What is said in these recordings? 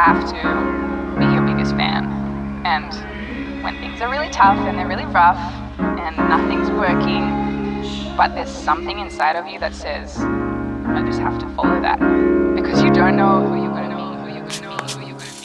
have to be your biggest fan. And when things are really tough and they're really rough and nothing's working, but there's something inside of you that says, I just have to follow that. Because you don't know who you're going to meet, who you're going to meet, who you're going to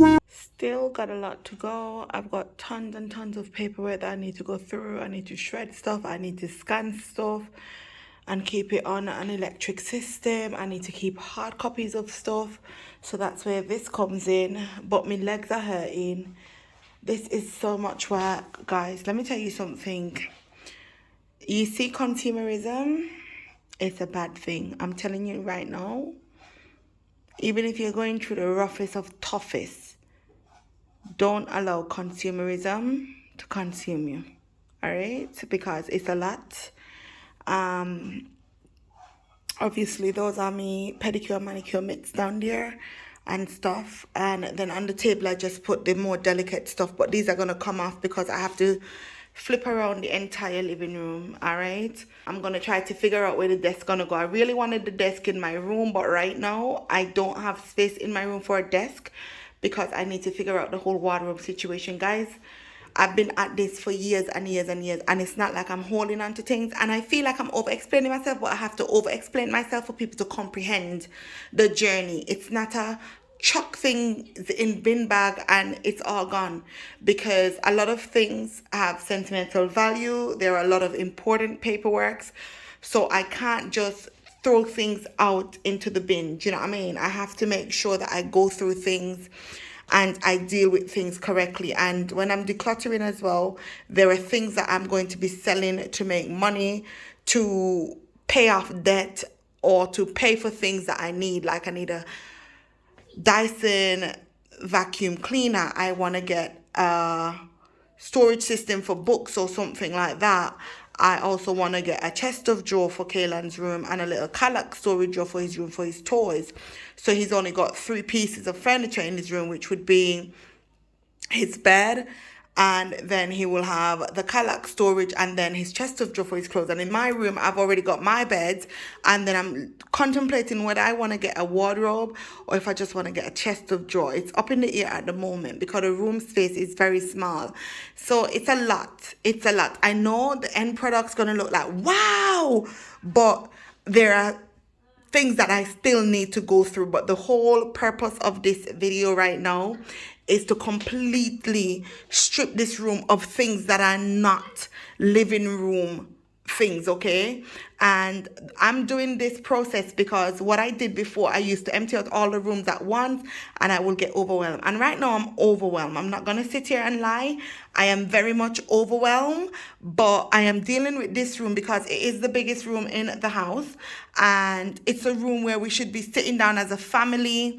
meet. Still got a lot to go. I've got tons and tons of paperwork that I need to go through. I need to shred stuff. I need to scan stuff and keep it on an electric system. I need to keep hard copies of stuff. So that's where this comes in. But my legs are hurting. This is so much work, guys. Let me tell you something. You see, consumerism, it's a bad thing. I'm telling you right now. Even if you're going through the roughest of toughest, don't allow consumerism to consume you. All right? Because it's a lot. Obviously, those are me pedicure, manicure mitts down there and stuff. And then on the table, I just put the more delicate stuff. But these are going to come off because I have to flip around the entire living room. All right? I'm going to try to figure out where the desk's going to go. I really wanted the desk in my room. But right now, I don't have space in my room for a desk because I need to figure out the whole wardrobe situation. Guys, I've been at this for years and years and years, and it's not like I'm holding on to things, and I feel like I'm over-explaining myself, but I have to over-explain myself for people to comprehend the journey. It's not a chuck things in bin bag and it's all gone, because a lot of things have sentimental value. There are a lot of important paperworks, so I can't just throw things out into the bin. Do you know what I mean? I have to make sure that I go through things and I deal with things correctly. And when I'm decluttering as well, there are things that I'm going to be selling to make money, to pay off debt, or to pay for things that I need. Like I need a Dyson vacuum cleaner. I want to get a storage system for books or something like that. I also want to get a chest of drawer for Kaylan's room and a little Kallax storage drawer for his room for his toys. So he's only got 3 pieces of furniture in his room, which would be his bed, and then he will have the Kallax storage and then his chest of drawer for his clothes. And in my room, I've already got my bed, and then I'm contemplating whether I want to get a wardrobe or if I just want to get a chest of drawer. It's up in the air at the moment because the room space is very small. So it's a lot. It's a lot. I know the end product's going to look like, wow, but there are things that I still need to go through. But the whole purpose of this video right now is to completely strip this room of things that are not living room things, okay? And I'm doing this process because what I did before, I used to empty out all the rooms at once and I will get overwhelmed. And right now I'm overwhelmed. I'm not going to sit here and lie. I am very much overwhelmed, but I am dealing with this room because it is the biggest room in the house. And it's a room where we should be sitting down as a family,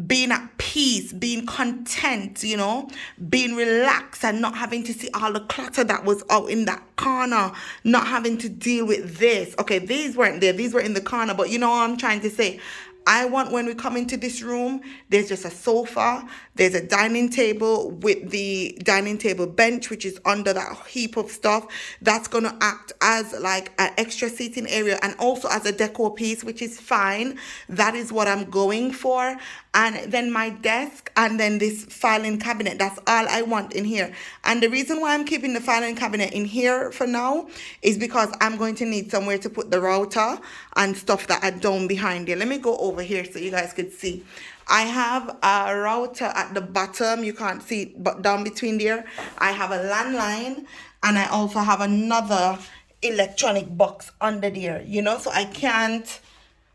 being at peace, being content, you know, being relaxed and not having to see all the clutter that was out in that corner, not having to deal with this. Okay, these weren't there. These were in the corner. But you know what I'm trying to say? I want when we come into this room, there's just a sofa, there's a dining table with the dining table bench, which is under that heap of stuff. That's going to act as like an extra seating area and also as a decor piece, which is fine. That is what I'm going for. And then my desk and then this filing cabinet. That's all I want in here. And the reason why I'm keeping the filing cabinet in here for now is because I'm going to need somewhere to put the router and stuff that are down behind here. Let me go over here so you guys could see. I have a router at the bottom. You can't see it, but down between there, I have a landline, and I also have another electronic box under there, you know, so I can't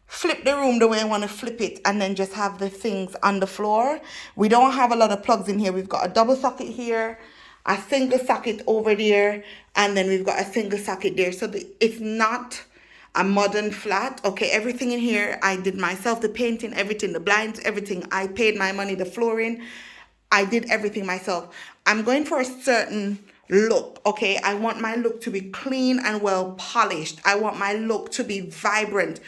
flip the room the way I want to flip it and then just have the things on the floor. We don't have a lot of plugs in here. We've got a double socket here, a single socket over there, and then we've got a single socket there. So it's not a modern flat. Okay, everything in here I did myself, the painting, everything, the blinds, everything. I paid my money, the flooring. I did everything myself. I'm going for a certain look, okay? I want my look to be clean and well polished. I want my look to be vibrant.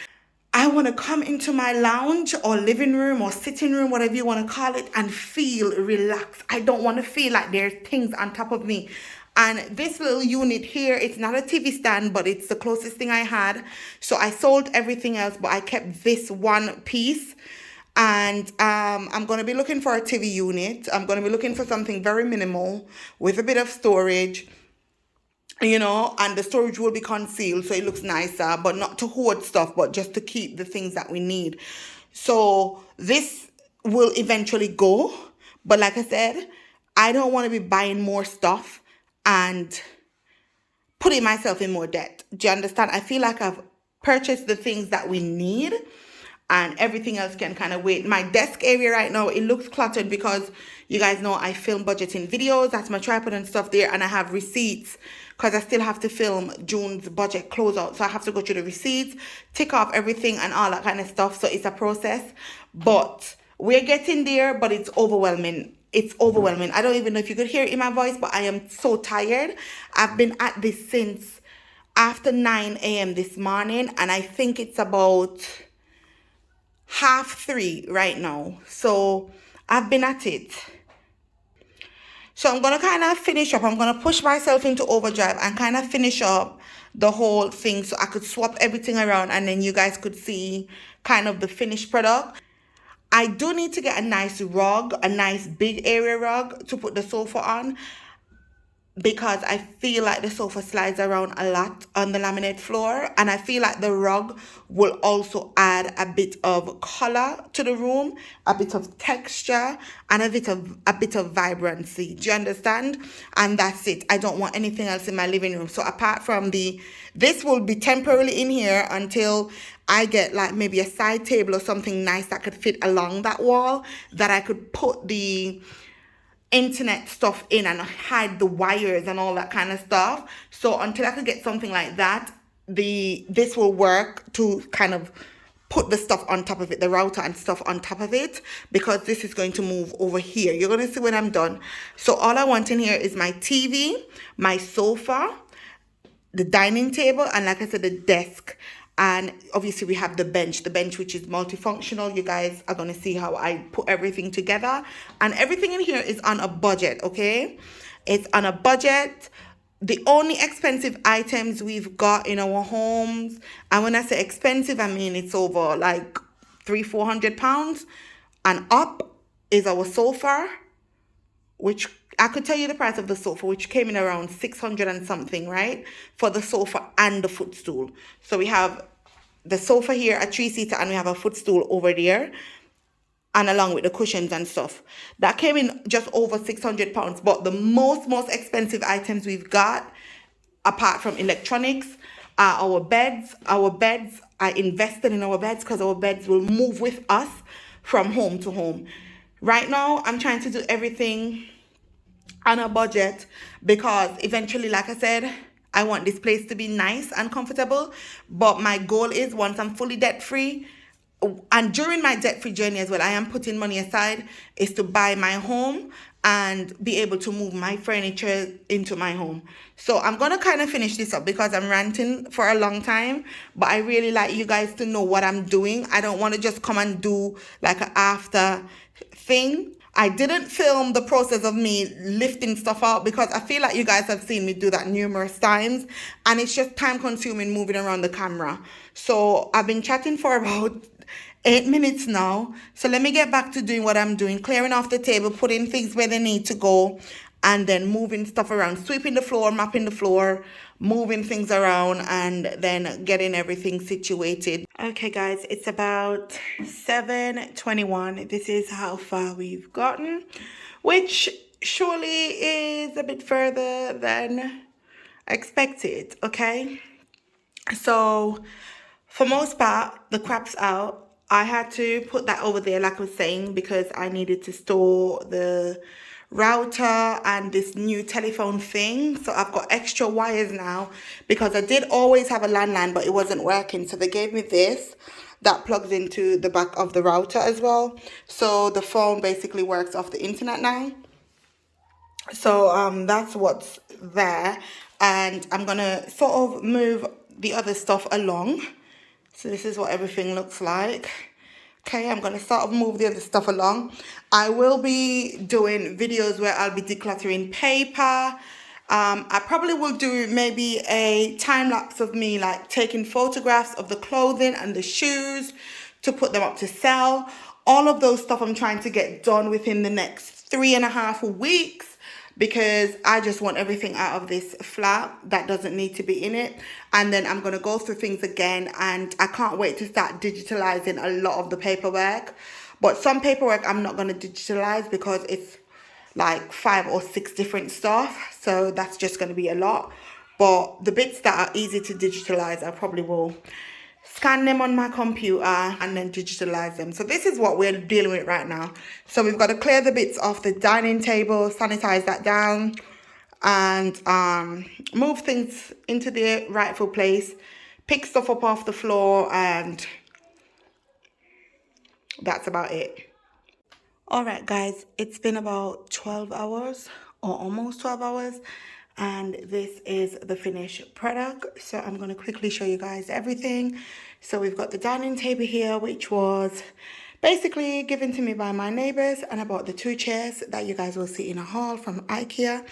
I want to come into my lounge or living room or sitting room, whatever you want to call it, and feel relaxed. I don't want to feel like there's things on top of me. And this little unit here, it's not a TV stand, but it's the closest thing I had. So I sold everything else, but I kept this one piece. And I'm going to be looking for a TV unit. I'm going to be looking for something very minimal with a bit of storage, and the storage will be concealed so it looks nicer, but not to hoard stuff, but just to keep the things that we need. So this will eventually go, but like I said, I don't want to be buying more stuff and putting myself in more debt. Do you understand? I feel like I've purchased the things that we need and everything else can kind of wait. My desk area right now, it looks cluttered because you guys know I film budgeting videos. That's my tripod and stuff there, and I have receipts because I still have to film June's budget closeout. So I have to go through the receipts, tick off everything and all that kind of stuff. So it's a process, but we're getting there, but it's overwhelming. It's overwhelming. I don't even know if you could hear it in my voice, but I am so tired. I've been at this since after 9 a.m. this morning, and I think it's about 2:30 right now. So I've been at it. So I'm going to kind of finish up. I'm going to push myself into overdrive and kind of finish up the whole thing so I could swap everything around and then you guys could see kind of the finished product. I do need to get a nice rug, a nice big area rug to put the sofa on, because I feel like the sofa slides around a lot on the laminate floor, and I feel like the rug will also add a bit of color to the room, a bit of texture, and a bit of vibrancy. Do you understand? And that's it. I don't want anything else in my living room. So apart from this will be temporarily in here until I get like maybe a side table or something nice that could fit along that wall, that I could put the internet stuff in and hide the wires and all that kind of stuff. So until I could get something like that, this will work to kind of put the stuff on top of it, the router and stuff on top of it, because this is going to move over here. You're going to see when I'm done. So all I want in here is my TV, my sofa, the dining table, and like I said, the desk. And obviously we have the bench which is multifunctional. You guys are going to see how I put everything together, and everything in here is on a budget. Okay, it's on a budget. The only expensive items we've got in our homes, and when I say expensive, I mean it's over like £300-400 and up, is our sofa, which I could tell you the price of the sofa, which came in around 600 and something, right? For the sofa and the footstool. So we have the sofa here, a 3-seater, and we have a footstool over there, and along with the cushions and stuff. That came in just over £600. But the most expensive items we've got, apart from electronics, are our beds. Our beds, I invested in our beds because our beds will move with us from home to home. Right now, I'm trying to do everything on a budget because eventually, like I said, I want this place to be nice and comfortable. But my goal is, once I'm fully debt free, and during my debt free journey as well, I am putting money aside, is to buy my home and be able to move my furniture into my home. So I'm going to kind of finish this up because I'm ranting for a long time, but I really like you guys to know what I'm doing. I don't want to just come and do like an after thing. I didn't film the process of me lifting stuff out because I feel like you guys have seen me do that numerous times, and it's just time consuming moving around the camera. So I've been chatting for about 8 minutes now. So let me get back to doing what I'm doing, clearing off the table, putting things where they need to go, and then moving stuff around, sweeping the floor, mopping the floor, moving things around, and then getting everything situated. Okay guys, it's about 7:21. This is how far we've gotten, which surely is a bit further than expected. Okay, so for most part, the crap's out. I had to put that over there, like I was saying, because I needed to store the router and this new telephone thing. So I've got extra wires now because I did always have a landline, but it wasn't working. So they gave me this that plugs into the back of the router as well. So the phone basically works off the internet now. So that's what's there. And I'm going to sort of move the other stuff along So this is what everything looks like. Okay, I'm going to sort of move the other stuff along. I will be doing videos where I'll be decluttering paper. I probably will do maybe a time lapse of me like taking photographs of the clothing and the shoes to put them up to sell. All of those stuff I'm trying to get done within the next 3.5 weeks, because I just want everything out of this flat that doesn't need to be in it. And then I'm going to go through things again, and I can't wait to start digitalizing a lot of the paperwork. But some paperwork I'm not going to digitalize because it's like 5 or 6 different stuff, so that's just going to be a lot. But the bits that are easy to digitalize, I probably will scan them on my computer and then digitalize them. So this is what we're dealing with right now. So we've got to clear the bits off the dining table, sanitize that down, and move things into their rightful place, pick stuff up off the floor, and that's about it. All right, guys, it's been about 12 hours or almost 12 hours, and this is the finished product. So I'm going to quickly show you guys everything. So we've got the dining table here, which was basically given to me by my neighbors, and I bought the 2 chairs that you guys will see in a haul from IKEA.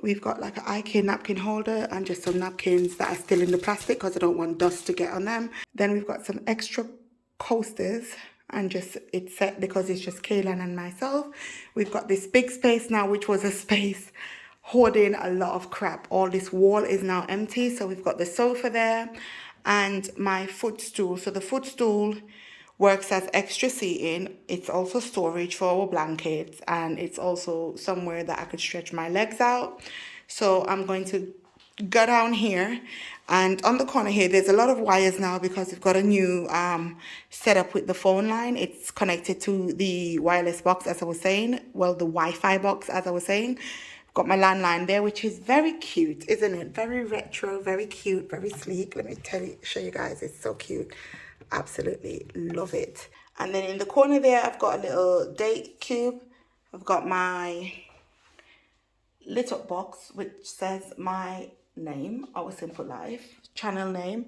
We've got like an IKEA napkin holder and just some napkins that are still in the plastic because I don't want dust to get on them. Then we've got some extra coasters, and just it's set because it's just Kaylan and myself. We've got this big space now, which was a space hoarding a lot of crap. All this wall is now empty, so we've got the sofa there and my footstool. So the footstool works as extra seating. It's also storage for our blankets, and it's also somewhere that I could stretch my legs out. So I'm going to go down here, and on the corner here there's a lot of wires now because we've got a new setup with the phone line. It's connected to the wireless box, as I was saying, well, the Wi-Fi box, as I was saying. Got my landline there, which is very cute, isn't it? Very retro, very cute, very sleek. Let me show you guys, it's so cute. Absolutely love it. And then in the corner there I've got a little date cube. I've got my lit up box which says my name, Our Simple Life, channel name.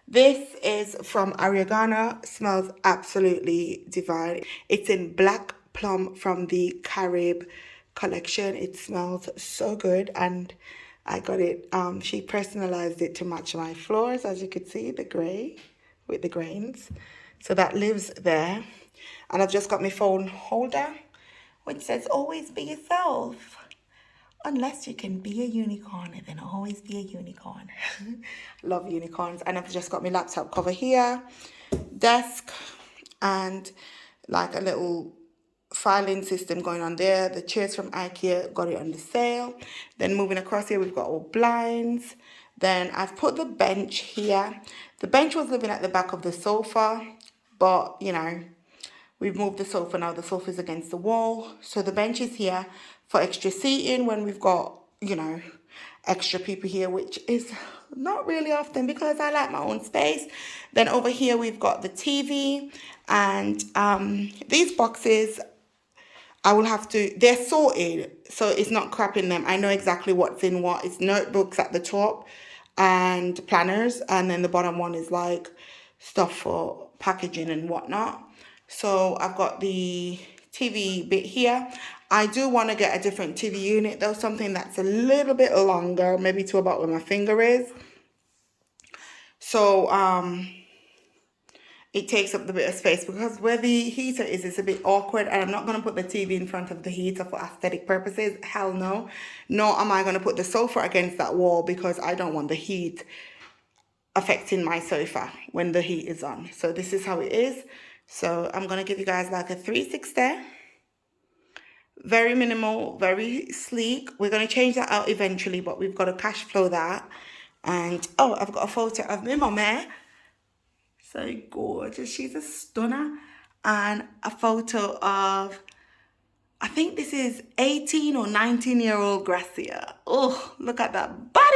This is from Ariagana. Smells absolutely divine. It's in Black Plum from the Carib collection. It smells so good, and I got it, she personalized it to match my floors, as you could see, the gray with the grains. So that lives there. And I've just got my phone holder which says always be yourself. Unless you can be a unicorn, then always be a unicorn. Love unicorns. And I've just got my laptop cover here, desk, and like a little filing system going on there. The chairs from IKEA, got it on the sale. Then moving across here, we've got all blinds. Then I've put the bench here. The bench was living at the back of the sofa, but you know, we've moved the sofa now. The sofa's against the wall. So the bench is here for extra seating when we've got, you know, extra people here, which is not really often because I like my own space. Then over here we've got the TV, and these boxes, I will have to, they're sorted, so it's not crap in them. I know exactly what's in what. It's notebooks at the top and planners, and then the bottom one is like stuff for packaging and whatnot. So I've got the TV bit here. I do want to get a different TV unit though, something that's a little bit longer, maybe to about where my finger is. So it takes up the bit of space, because where the heater is, it's a bit awkward, and I'm not going to put the TV in front of the heater for aesthetic purposes. Hell no. Nor am I going to put the sofa against that wall, because I don't want the heat affecting my sofa when the heat is on. So this is how it is. So I'm going to give you guys like a 360. Very minimal, very sleek. We're going to change that out eventually, but we've got to cash flow that. And oh, I've got a photo of my mama. So gorgeous. She's a stunner. And a photo of, I think this is 18 or 19-year-old Gracia. Oh, look at that body.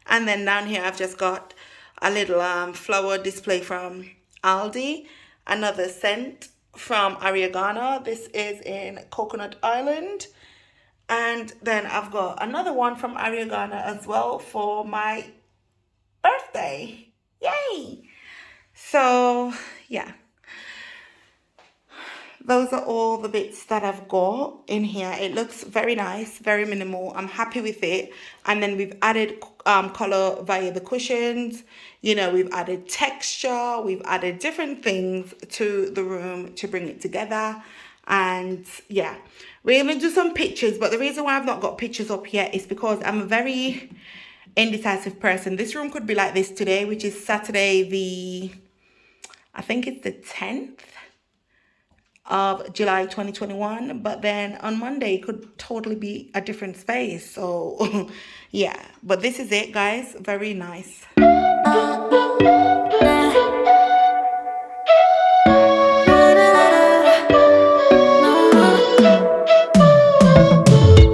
And then down here, I've just got a little flower display from Aldi. Another scent from Ariagana. This is in Coconut Island. And then I've got another one from Ariagana as well for my birthday. Yay! So, yeah. Those are all the bits that I've got in here. It looks very nice, very minimal. I'm happy with it. And then we've added color via the cushions. You know, we've added texture. We've added different things to the room to bring it together. And yeah, we're going to do some pictures. But the reason why I've not got pictures up yet is because I'm a very indecisive person. This room could be like this today, which is Saturday I think it's the 10th of July 2021, but then on Monday it could totally be a different space. So yeah, but this is it, guys. Very nice.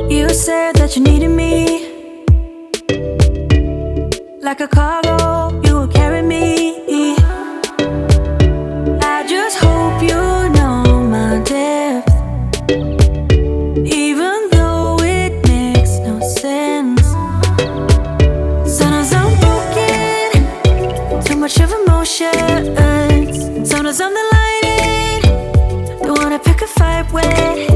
You said that you needed me like a cargo, you will carry me. I just hope you know my depth, even though it makes no sense. Sometimes I'm broken, too much of emotions. Sometimes I'm the lightning, don't wanna pick a fight with.